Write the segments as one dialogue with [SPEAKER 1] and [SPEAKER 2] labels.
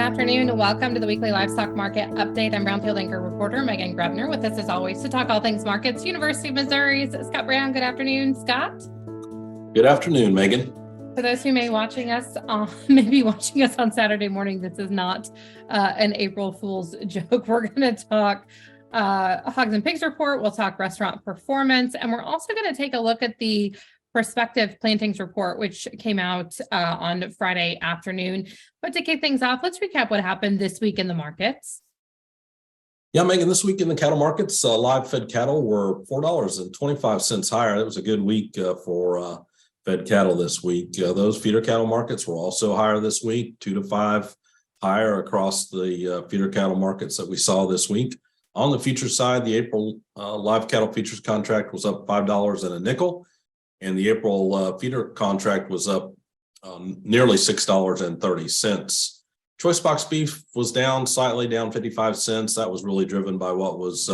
[SPEAKER 1] afternoon. Welcome to the weekly livestock market update. I'm Brownfield Anchor reporter Meghan Grebner with us as always to talk all things markets. University of Missouri's Scott Brown. Good afternoon, Scott.
[SPEAKER 2] Good afternoon, Megan.
[SPEAKER 1] For those who may be watching us on Saturday morning, this is not an April Fool's joke. We're going to talk Hogs and Pigs report. We'll talk restaurant performance, and we're also going to take a look at the prospective plantings report, which came out on Friday afternoon. But to kick things off, let's recap what happened this week in the markets.
[SPEAKER 2] Yeah, Megan, this week in the cattle markets, live fed cattle were $4.25 higher. It was a good week for fed cattle this week. Those feeder cattle markets were also higher this week, 2 to 5 higher across the feeder cattle markets that we saw this week. On the futures side, the April live cattle futures contract was up $5 and a nickel. And the April feeder contract was up nearly $6.30. Choice box beef was down slightly, down 55 cents. That was really driven by what was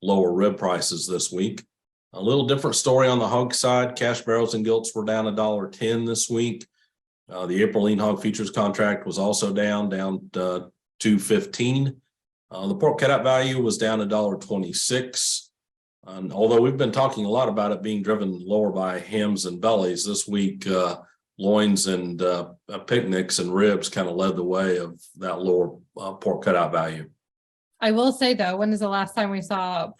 [SPEAKER 2] lower rib prices this week. A little different story on the hog side. Cash barrels and gilts were down $1.10 this week. The April lean hog futures contract was also down $2.15. The pork cutout value was down $1.26. And although we've been talking a lot about it being driven lower by hams and bellies, this week loins and picnics and ribs kind of led the way of that lower pork cutout value.
[SPEAKER 1] I will say though, when is the last time we saw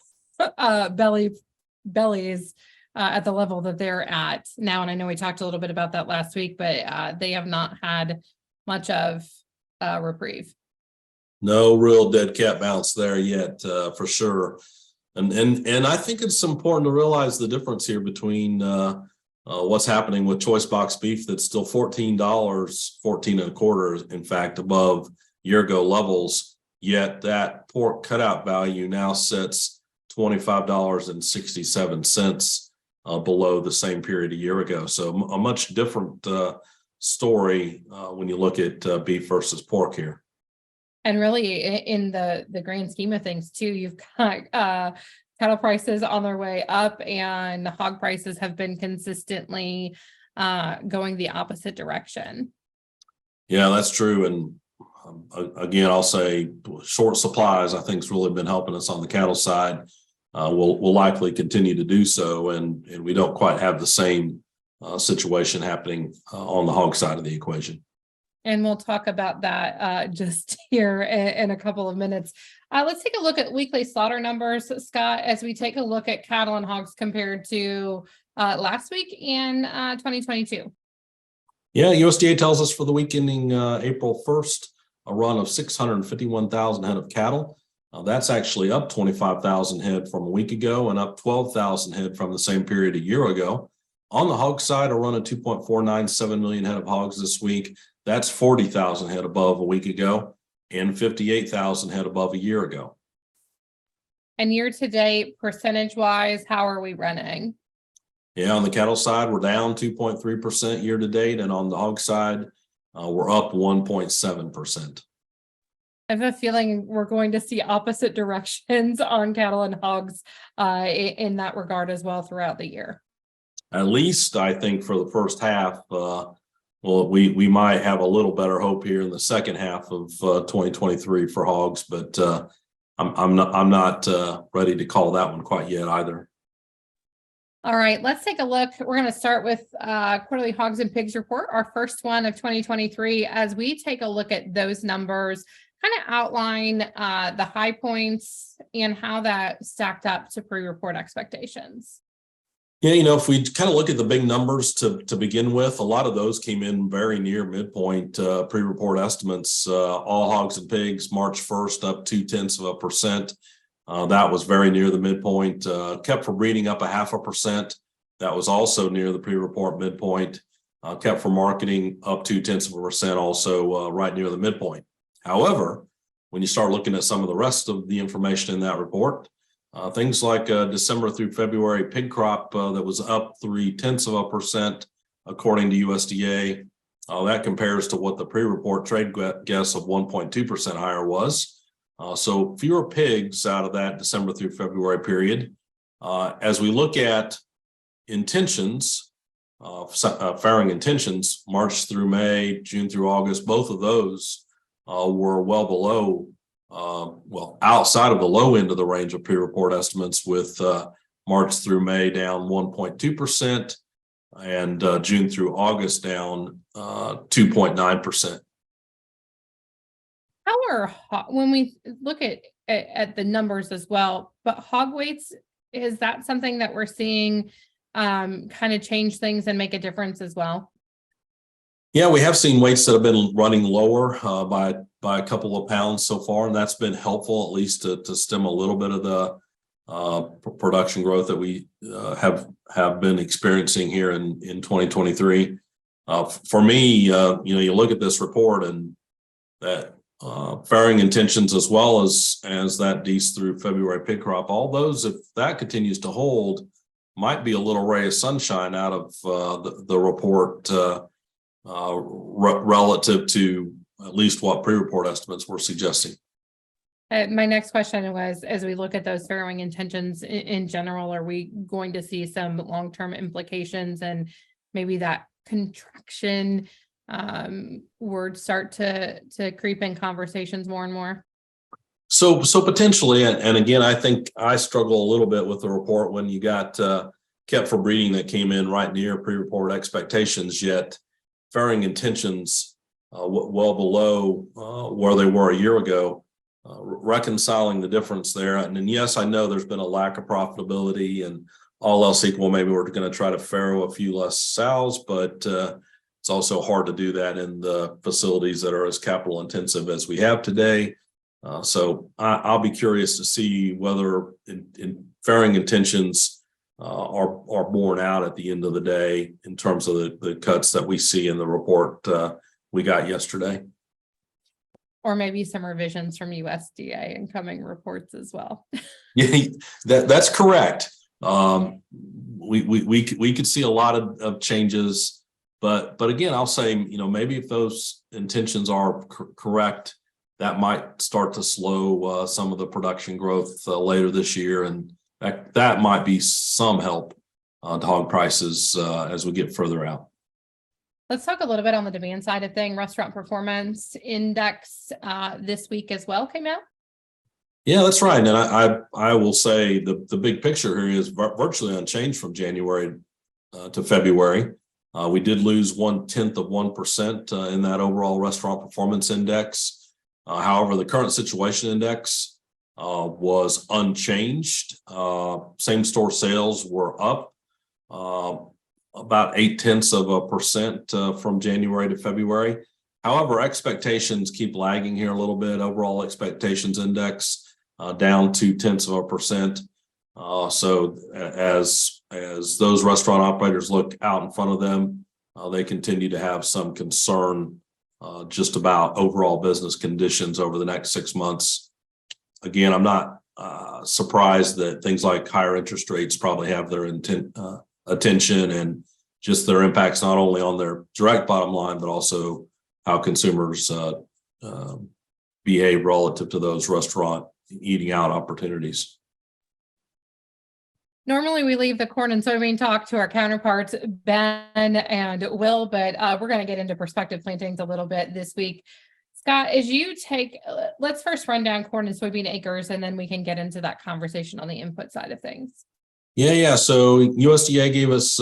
[SPEAKER 1] bellies at the level that they're at now? And I know we talked a little bit about that last week, but they have not had much of a reprieve.
[SPEAKER 2] No real dead cat bounce there yet, for sure. And I think it's important to realize the difference here between what's happening with choice box beef that's still $14, $14.25, in fact, above year ago levels. Yet that pork cutout value now sits $25.67 below the same period a year ago. So a much different story when you look at beef versus pork here.
[SPEAKER 1] And really, in the grand scheme of things, too, you've got cattle prices on their way up, and the hog prices have been consistently going the opposite direction.
[SPEAKER 2] Yeah, that's true. And again, I'll say short supplies, I think, has really been helping us on the cattle side. We'll likely continue to do so, and we don't quite have the same situation happening on the hog side of the equation.
[SPEAKER 1] And we'll talk about that just here in a couple of minutes. Let's take a look at weekly slaughter numbers, Scott, as we take a look at cattle and hogs compared to last week in 2022.
[SPEAKER 2] Yeah, USDA tells us for the week ending April 1st, a run of 651,000 head of cattle. That's actually up 25,000 head from a week ago and up 12,000 head from the same period a year ago. On the hog side, a run of 2.497 million head of hogs this week. That's 40,000 head above a week ago and 58,000 head above a year ago.
[SPEAKER 1] And year to date, percentage wise, how are we running?
[SPEAKER 2] Yeah, on the cattle side, we're down 2.3% year to date. And on the hog side, we're up 1.7%.
[SPEAKER 1] I have a feeling we're going to see opposite directions on cattle and hogs in that regard as well throughout the year.
[SPEAKER 2] At least I think for the first half, well, we might have a little better hope here in the second half of 2023 for hogs, but I'm not ready to call that one quite yet either.
[SPEAKER 1] All right, let's take a look. We're going to start with quarterly Hogs and Pigs report, our first one of 2023. As we take a look at those numbers, kind of outline the high points and how that stacked up to pre-report expectations.
[SPEAKER 2] Yeah, if we kind of look at the big numbers to begin with, a lot of those came in very near midpoint pre-report estimates. All hogs and pigs, March 1st, up 0.2%. That was very near the midpoint. Kept for breeding up 0.5%. That was also near the pre-report midpoint. Kept for marketing up 0.2%, also right near the midpoint. However, when you start looking at some of the rest of the information in that report, things like December through February pig crop that was up 0.3% according to USDA. That compares to what the pre-report trade guess of 1.2% higher was. So fewer pigs out of that December through February period. As we look at intentions, farrowing intentions, March through May, June through August, both of those were well below, outside of the low end of the range of pre-report estimates, with March through May down 1.2% and June through August down 2.9%.
[SPEAKER 1] How are when we look at the numbers as well, but hog weights, is that something that we're seeing kind of change things and make a difference as well?
[SPEAKER 2] Yeah, we have seen weights that have been running lower by a couple of pounds so far, and that's been helpful, at least to stem a little bit of the production growth that we have been experiencing here in 2023. For me, you look at this report and that farrowing intentions, as well as that Dece through February pig crop, all those, if that continues to hold, might be a little ray of sunshine out of the report relative to at least what pre-report estimates were suggesting.
[SPEAKER 1] My next question was, as we look at those farrowing intentions in general, are we going to see some long-term implications and maybe that contraction word start to creep in conversations more and more?
[SPEAKER 2] So potentially, and again, I think I struggle a little bit with the report when you got kept for breeding that came in right near pre-report expectations, yet farrowing intentions well below where they were a year ago. Reconciling the difference there, and then yes, I know there's been a lack of profitability, and all else equal, maybe we're going to try to farrow a few less sows, but it's also hard to do that in the facilities that are as capital intensive as we have today. So I'll be curious to see whether in farrowing intentions are borne out at the end of the day in terms of the cuts that we see in the report we got yesterday.
[SPEAKER 1] Or maybe some revisions from USDA in coming reports as well.
[SPEAKER 2] Yeah, that's correct. We could see a lot of changes, but again, I'll say, maybe if those intentions are correct, that might start to slow some of the production growth later this year, and that might be some help to hog prices as we get further out.
[SPEAKER 1] Let's talk a little bit on the demand side of things. Restaurant Performance Index this week as well came out.
[SPEAKER 2] Yeah, that's right. And I will say the big picture here is virtually unchanged from January to February. We did lose 0.1% in that overall Restaurant Performance Index. However, the current situation index was unchanged. Same store sales were up about 0.8% from January to February. However, expectations keep lagging here a little bit. Overall expectations index down 0.2%. So as those restaurant operators look out in front of them, they continue to have some concern just about overall business conditions over the next 6 months. Again, I'm not surprised that things like higher interest rates probably have their attention, and just their impacts not only on their direct bottom line, but also how consumers behave relative to those restaurant eating out opportunities.
[SPEAKER 1] Normally we leave the corn and soybean talk to our counterparts, Ben and Will, but we're going to get into perspective plantings a little bit this week. Scott, as you let's first run down corn and soybean acres, and then we can get into that conversation on the input side of things.
[SPEAKER 2] Yeah. So USDA gave us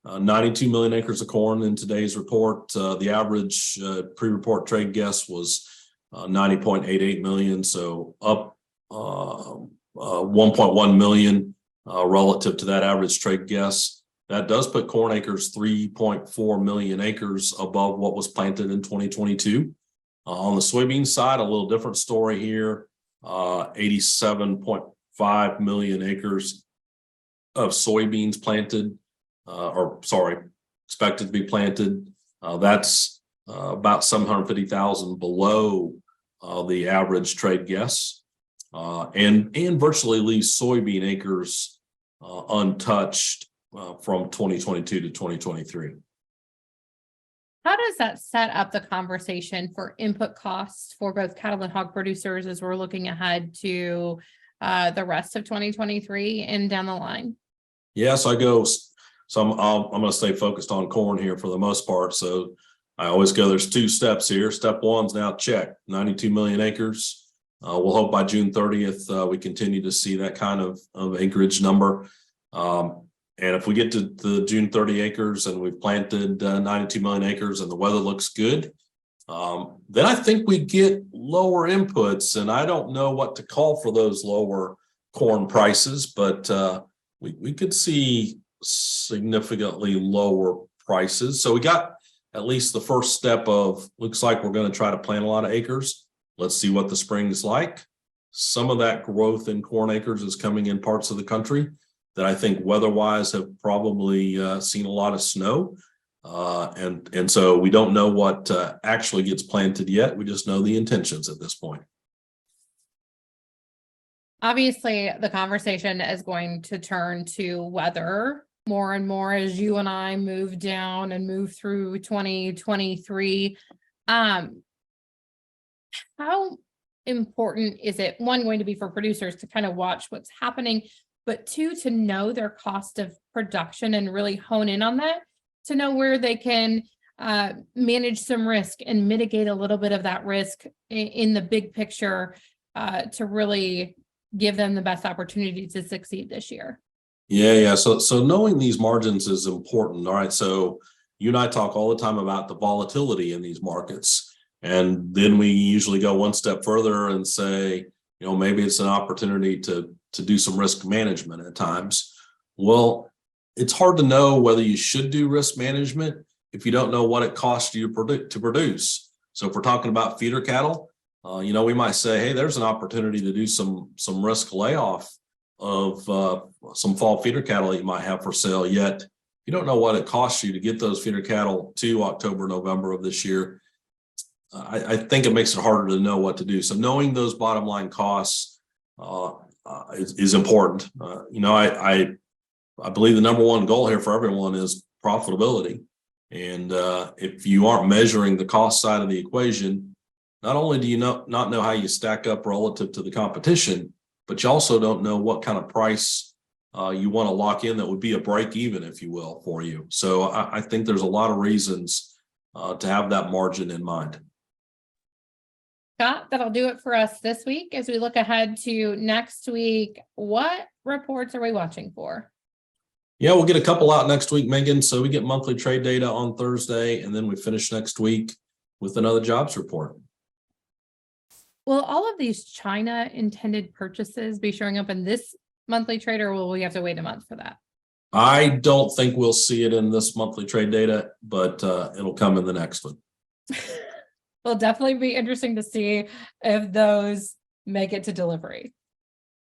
[SPEAKER 2] 92 million acres of corn in today's report. The average pre-report trade guess was 90.88 million, so up 1.1 million relative to that average trade guess. That does put corn acres 3.4 million acres above what was planted in 2022. On the soybean side, a little different story here. 87.5 million acres of soybeans planted, expected to be planted. That's about 750,000 below the average trade guess, and virtually leaves soybean acres untouched from 2022 to 2023.
[SPEAKER 1] How does that set up the conversation for input costs for both cattle and hog producers as we're looking ahead to the rest of 2023 and down the line?
[SPEAKER 2] Yes, I'm going to stay focused on corn here for the most part. So I always go, there's two steps here. Step one's now check, 92 million acres. We'll hope by June 30th, we continue to see that kind of acreage number. And if we get to the June 30 acres and we've planted 92 million acres and the weather looks good, then I think we get lower inputs. And I don't know what to call for those lower corn prices, but we could see significantly lower prices. So we got at least the first step of, looks like we're going to try to plant a lot of acres. Let's see what the spring is like. Some of that growth in corn acres is coming in parts of the country that I think weather-wise have probably seen a lot of snow. And so we don't know what actually gets planted yet. We just know the intentions at this point.
[SPEAKER 1] Obviously, the conversation is going to turn to weather more and more as you and I move down and move through 2023. How important is it, one, going to be for producers to kind of watch what's happening, but two, to know their cost of production and really hone in on that, to know where they can manage some risk and mitigate a little bit of that risk in the big picture to really give them the best opportunity to succeed this year?
[SPEAKER 2] Yeah. So knowing these margins is important. All right. So you and I talk all the time about the volatility in these markets. And then we usually go one step further and say, maybe it's an opportunity to do some risk management at times. Well, it's hard to know whether you should do risk management if you don't know what it costs you to produce. So if we're talking about feeder cattle, we might say, hey, there's an opportunity to do some risk layoff of some fall feeder cattle that you might have for sale, yet you don't know what it costs you to get those feeder cattle to October, November of this year. I think it makes it harder to know what to do. So knowing those bottom line costs is important. I believe the number one goal here for everyone is profitability. And if you aren't measuring the cost side of the equation, not only do you not know how you stack up relative to the competition, but you also don't know what kind of price you want to lock in that would be a break even, if you will, for you. So I think there's a lot of reasons to have that margin in mind.
[SPEAKER 1] Scott, that'll do it for us this week. As we look ahead to next week, what reports are we watching for?
[SPEAKER 2] Yeah, we'll get a couple out next week, Megan. So we get monthly trade data on Thursday, and then we finish next week with another jobs report.
[SPEAKER 1] Will all of these China intended purchases be showing up in this monthly trade, or will we have to wait a month for that?
[SPEAKER 2] I don't think we'll see it in this monthly trade data, but it'll come in the next one.
[SPEAKER 1] It'll definitely be interesting to see if those make it to delivery.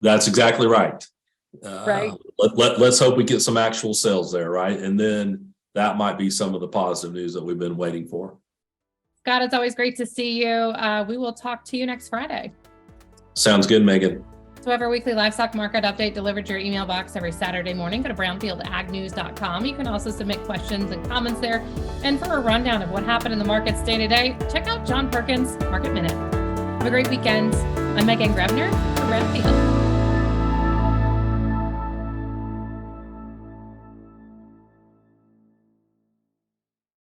[SPEAKER 2] That's exactly right.
[SPEAKER 1] Right.
[SPEAKER 2] Let's hope we get some actual sales there, right? And then that might be some of the positive news that we've been waiting for.
[SPEAKER 1] Scott, it's always great to see you. We will talk to you next Friday.
[SPEAKER 2] Sounds good, Megan.
[SPEAKER 1] So have our weekly livestock market update delivered to your email box every Saturday morning. Go to brownfieldagnews.com. You can also submit questions and comments there. And for a rundown of what happened in the markets day to day, check out John Perkins' Market Minute. Have a great weekend. I'm Meghan Grebner for Brownfield.